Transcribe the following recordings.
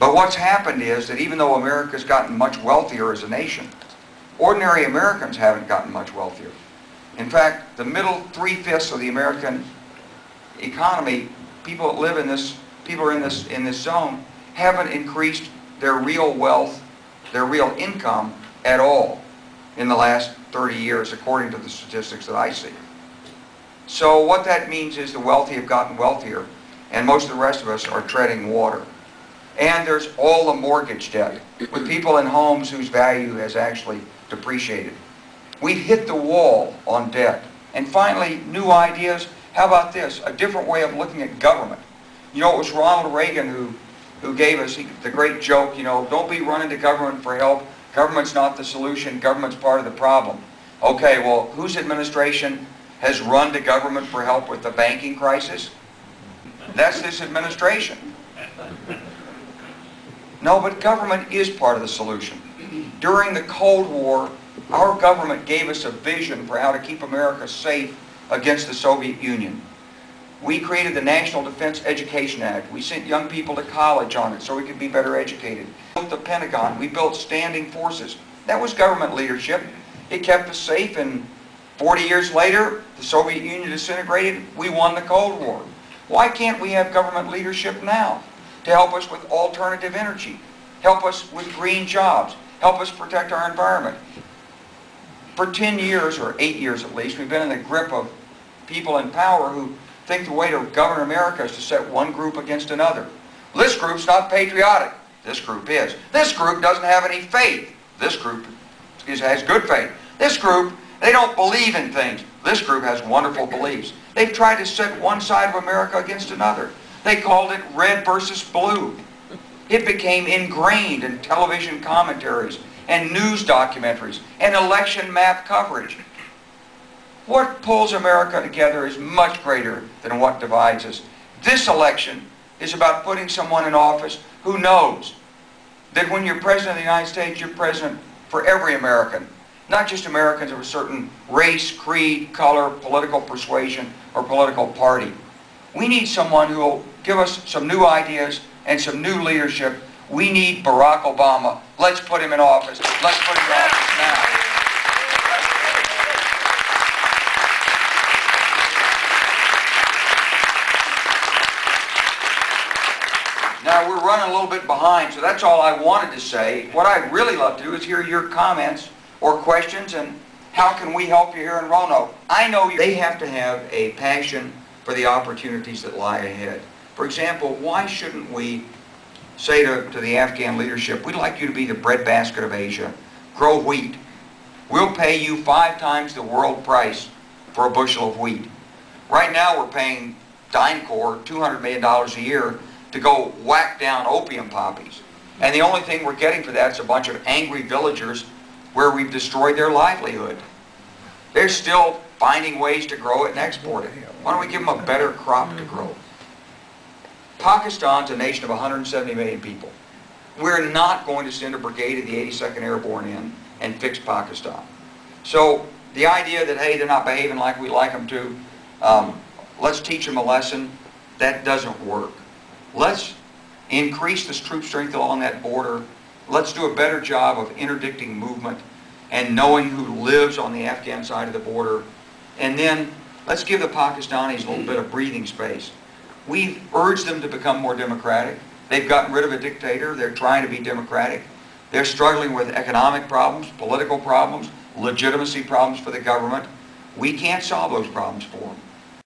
But what's happened is that even though America's gotten much wealthier as a nation, ordinary Americans haven't gotten much wealthier. In fact, the middle 3/5 of the American economy, people that live in this, people are in this zone, haven't increased their real wealth, their real income at all in the last 30 years, according to the statistics that I see. So what that means is the wealthy have gotten wealthier, and most of the rest of us are treading water. And there's all the mortgage debt, with people in homes whose value has actually depreciated. We've hit the wall on debt. And finally, new ideas. How about this? A different way of looking at government. You know, it was Ronald Reagan who gave us the great joke, you know, don't be running to government for help. Government's not the solution. Government's part of the problem. Okay, well, whose administration has run to government for help with the banking crisis? That's this administration. No, but government is part of the solution. During the Cold War, our government gave us a vision for how to keep America safe against the Soviet Union. We created the National Defense Education Act. We sent young people to college on it so we could be better educated. We built the Pentagon. We built standing forces. That was government leadership. It kept us safe, and 40 years later, the Soviet Union disintegrated. We won the Cold War. Why can't we have government leadership now to help us with alternative energy, help us with green jobs, help us protect our environment? For 10 years, or 8 years at least, we've been in the grip of people in power who think the way to govern America is to set one group against another. This group's not patriotic. This group is. This group doesn't have any faith. This group has good faith. This group, they don't believe in things. This group has wonderful beliefs. They've tried to set one side of America against another. They called it red versus blue. It became ingrained in television commentaries and news documentaries and election map coverage. What pulls America together is much greater than what divides us. This election is about putting someone in office who knows that when you're President of the United States, you're President for every American, not just Americans of a certain race, creed, color, political persuasion, or political party. We need someone who will give us some new ideas and some new leadership. We need Barack Obama. Let's put him in office. Let's put him in office now. Now, we're running a little bit behind, so that's all I wanted to say. What I'd really love to do is hear your comments or questions, and how can we help you here in Roanoke? I know they have to have a passion for the opportunities that lie ahead. For example, why shouldn't we say to the Afghan leadership, we'd like you to be the breadbasket of Asia. Grow wheat. We'll pay you 5 times the world price for a bushel of wheat. Right now we're paying DynCorp $200 million a year to go whack down opium poppies. And the only thing we're getting for that is a bunch of angry villagers where we've destroyed their livelihood. They're still finding ways to grow it and export it. Why don't we give them a better crop to grow? Pakistan's a nation of 170 million people. We're not going to send a brigade of the 82nd Airborne in and fix Pakistan. So the idea that, hey, they're not behaving like we like them to, let's teach them a lesson, that doesn't work. Let's increase this troop strength along that border. Let's do a better job of interdicting movement and knowing who lives on the Afghan side of the border. And then let's give the Pakistanis a little bit of breathing space. We've urged them to become more democratic. They've gotten rid of a dictator. They're trying to be democratic. They're struggling with economic problems, political problems, legitimacy problems for the government. We can't solve those problems for them.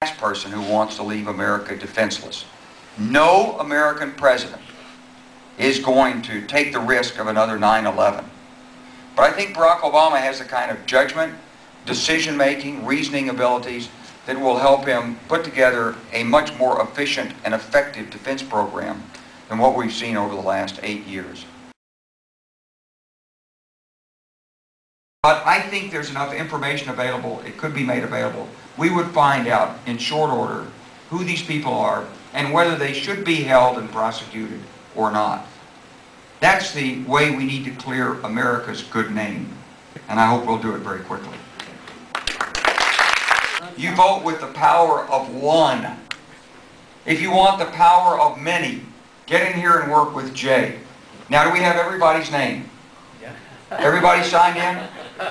The last person who wants to leave America defenseless. No American president is going to take the risk of another 9/11. But I think Barack Obama has the kind of judgment, decision-making, reasoning abilities that will help him put together a much more efficient and effective defense program than what we've seen over the last 8 years. But I think there's enough information available, it could be made available. We would find out in short order who these people are and whether they should be held and prosecuted or not. That's the way we need to clear America's good name. And I hope we'll do it very quickly. You vote with the power of one. If you want the power of many, get in here and work with Jay. Now do we have everybody's name? Everybody signed in?